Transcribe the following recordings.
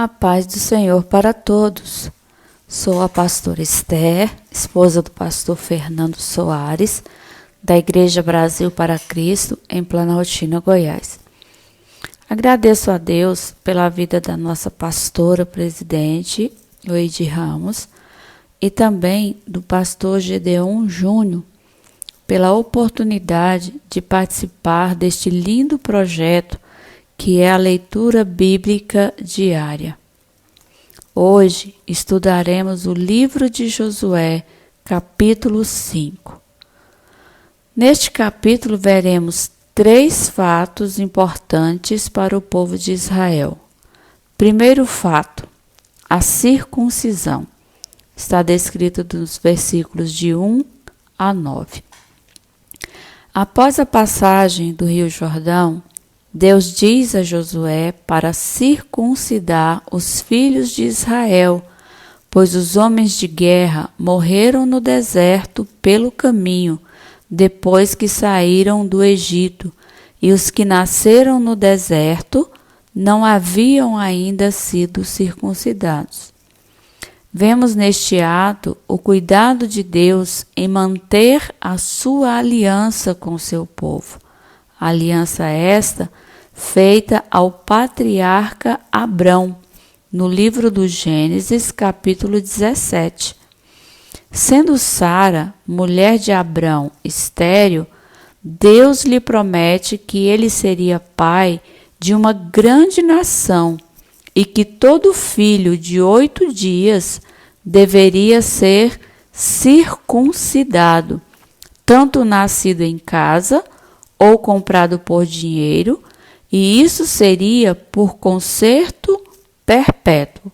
A paz do Senhor para todos. Sou a pastora Esther, esposa do pastor Fernando Soares, da Igreja Brasil para Cristo, em Planaltina, Goiás. Agradeço a Deus pela vida da nossa pastora presidente, Luide Ramos, e também do pastor Gedeon Júnior, pela oportunidade de participar deste lindo projeto que é a leitura bíblica diária. Hoje estudaremos o livro de Josué, capítulo 5. Neste capítulo veremos 3 fatos importantes para o povo de Israel. Primeiro fato, a circuncisão. Está descrito nos versículos de 1 a 9. Após a passagem do Rio Jordão, Deus diz a Josué para circuncidar os filhos de Israel, pois os homens de guerra morreram no deserto pelo caminho, depois que saíram do Egito, e os que nasceram no deserto não haviam ainda sido circuncidados. Vemos neste ato o cuidado de Deus em manter a sua aliança com seu povo. Aliança esta feita ao patriarca Abrão, no livro do Gênesis, capítulo 17. Sendo Sara, mulher de Abrão, estéril, Deus lhe promete que ele seria pai de uma grande nação e que todo filho de 8 dias deveria ser circuncidado, tanto nascido em casa ou comprado por dinheiro, e isso seria por concerto perpétuo.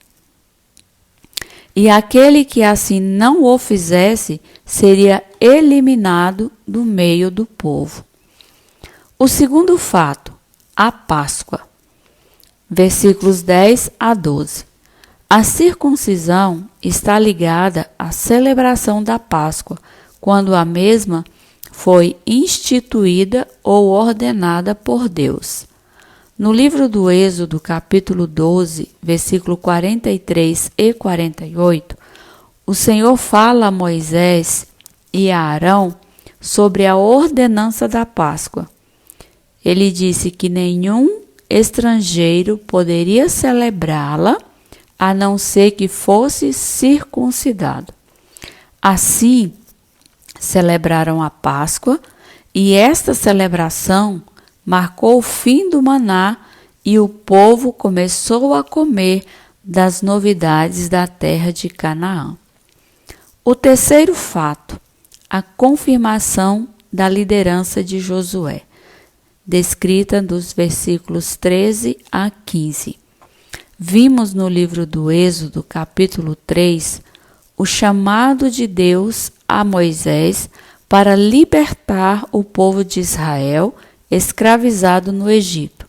E aquele que assim não o fizesse seria eliminado do meio do povo. O segundo fato, a Páscoa. Versículos 10 a 12. A circuncisão está ligada à celebração da Páscoa, quando a mesma foi instituída ou ordenada por Deus. No livro do Êxodo, capítulo 12, versículo 43 e 48, o Senhor fala a Moisés e a Arão sobre a ordenança da Páscoa. Ele disse que nenhum estrangeiro poderia celebrá-la, a não ser que fosse circuncidado. Assim, celebraram a Páscoa, e esta celebração marcou o fim do maná e o povo começou a comer das novidades da terra de Canaã. O terceiro fato, a confirmação da liderança de Josué, descrita dos versículos 13 a 15. Vimos no livro do Êxodo, capítulo 3, o chamado de Deus a Moisés para libertar o povo de Israel escravizado no Egito.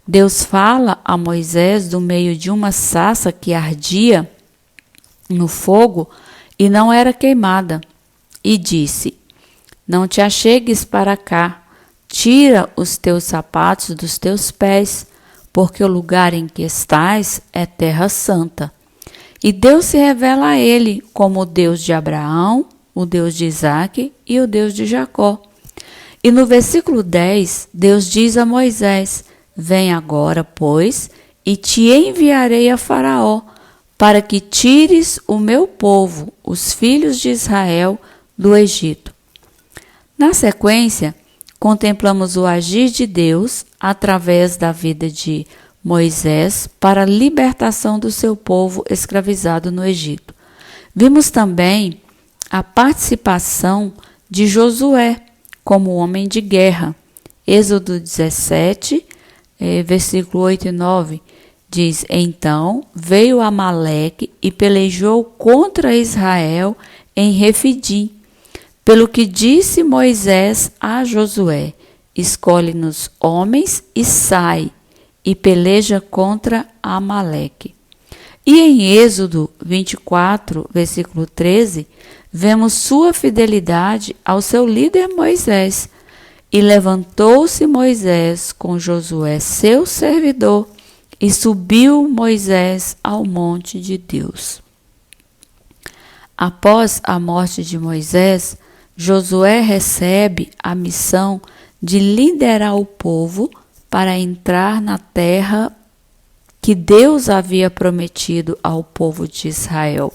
Deus fala a Moisés do meio de uma sarça que ardia no fogo e não era queimada, e disse: Não te achegues para cá, tira os teus sapatos dos teus pés, porque o lugar em que estás é terra santa. E Deus se revela a ele como o Deus de Abraão, o Deus de Isaque e o Deus de Jacó. E no versículo 10, Deus diz a Moisés: Vem agora, pois, e te enviarei a Faraó, para que tires o meu povo, os filhos de Israel, do Egito. Na sequência, contemplamos o agir de Deus através da vida de Moisés para a libertação do seu povo escravizado no Egito. Vimos também a participação de Josué como homem de guerra. Êxodo 17, versículo 8 e 9, diz: Então veio Amaleque e pelejou contra Israel em Refidim. Pelo que disse Moisés a Josué: Escolhe-nos homens e sai, e peleja contra Amaleque. E em Êxodo 24, versículo 13, vemos sua fidelidade ao seu líder Moisés. E levantou-se Moisés com Josué, seu servidor, e subiu Moisés ao monte de Deus. Após a morte de Moisés, Josué recebe a missão de liderar o povo para entrar na terra que Deus havia prometido ao povo de Israel.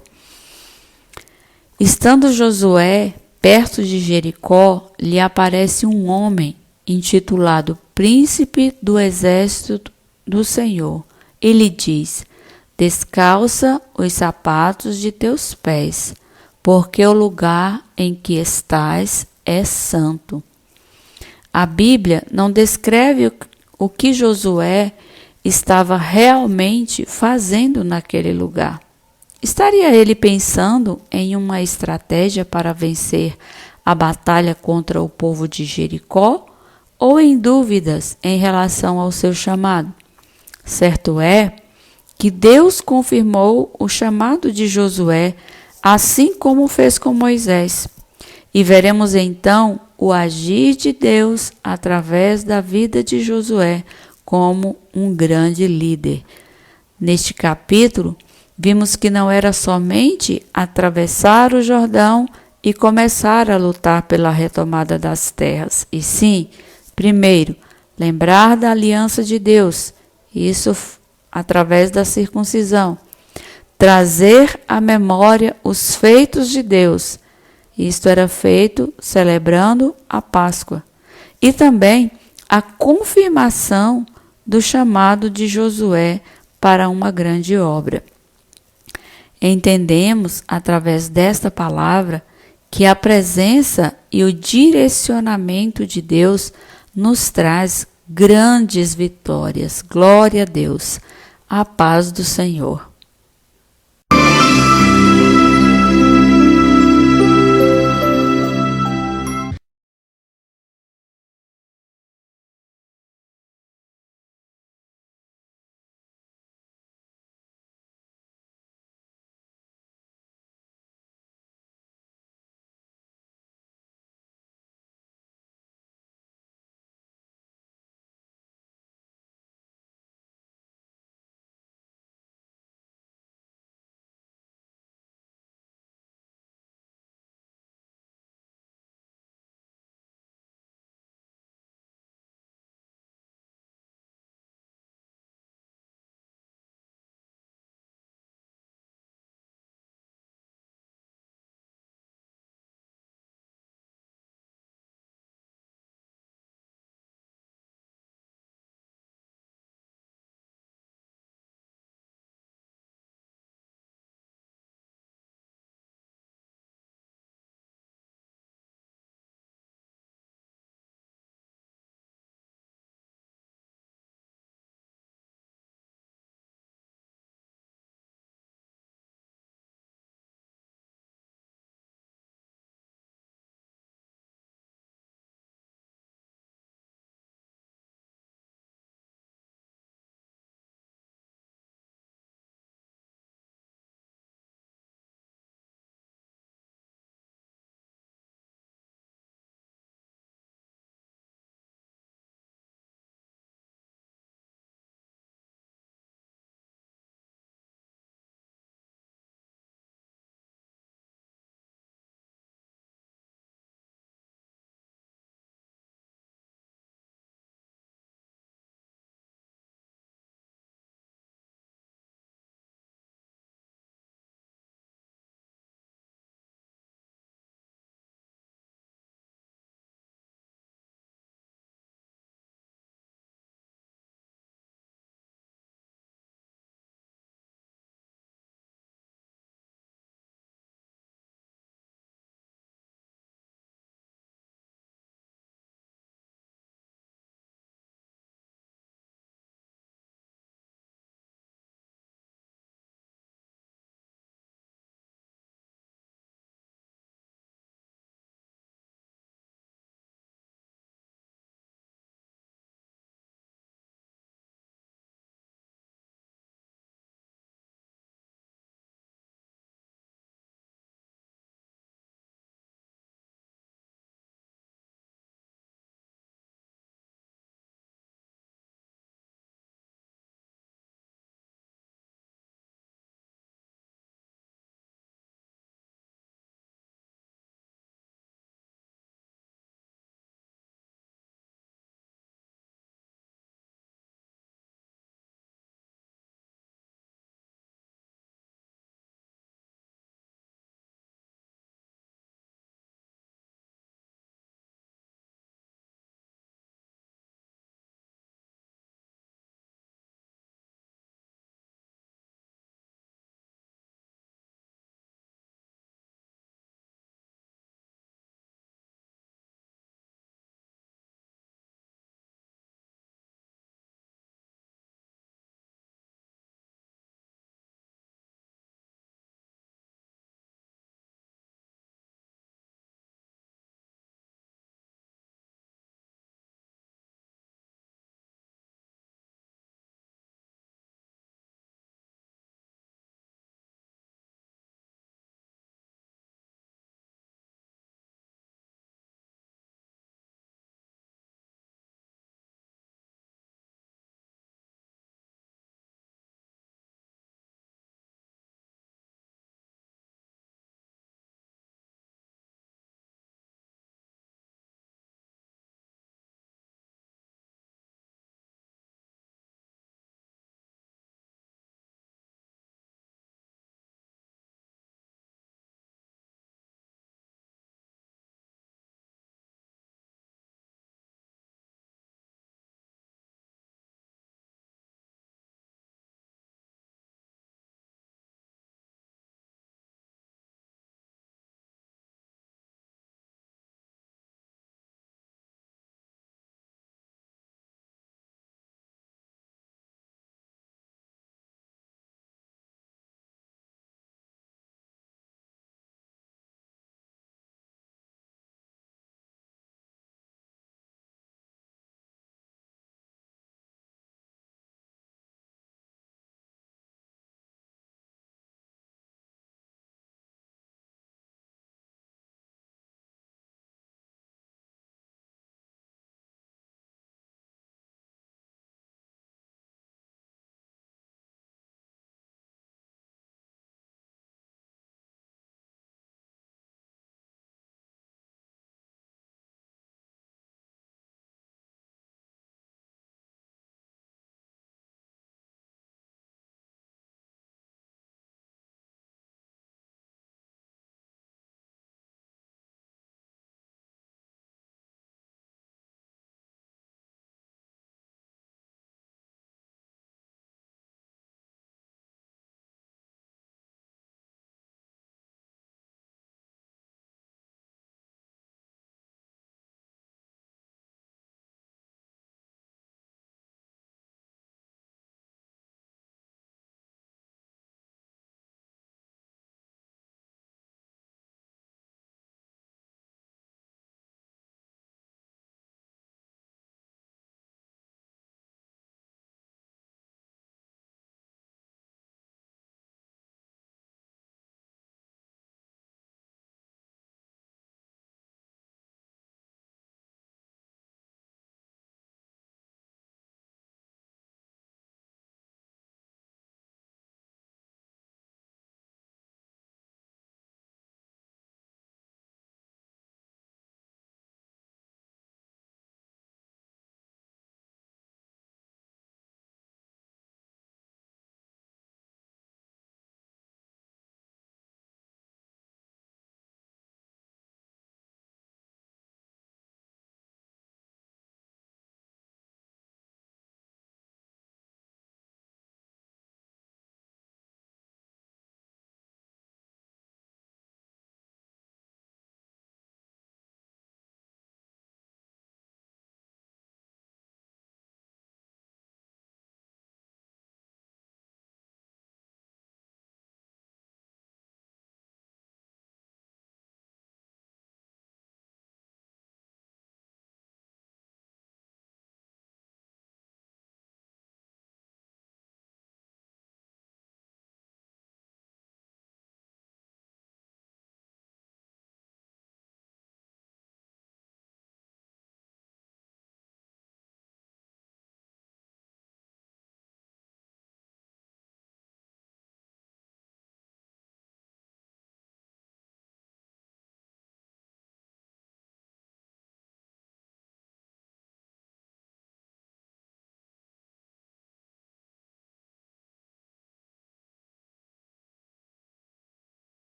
Estando Josué perto de Jericó, lhe aparece um homem intitulado Príncipe do Exército do Senhor. Ele diz: descalça os sapatos de teus pés, porque o lugar em que estás é santo. A Bíblia não descreve o que Josué estava realmente fazendo naquele lugar. Estaria ele pensando em uma estratégia para vencer a batalha contra o povo de Jericó ou em dúvidas em relação ao seu chamado? Certo é que Deus confirmou o chamado de Josué, assim como fez com Moisés. E veremos então o agir de Deus através da vida de Josué como um grande líder. Neste capítulo, vimos que não era somente atravessar o Jordão e começar a lutar pela retomada das terras, e sim, primeiro, lembrar da aliança de Deus, isso através da circuncisão, trazer à memória os feitos de Deus, isto era feito celebrando a Páscoa, e também a confirmação do chamado de Josué para uma grande obra. Entendemos, através desta palavra, que a presença e o direcionamento de Deus nos traz grandes vitórias. Glória a Deus. A paz do Senhor.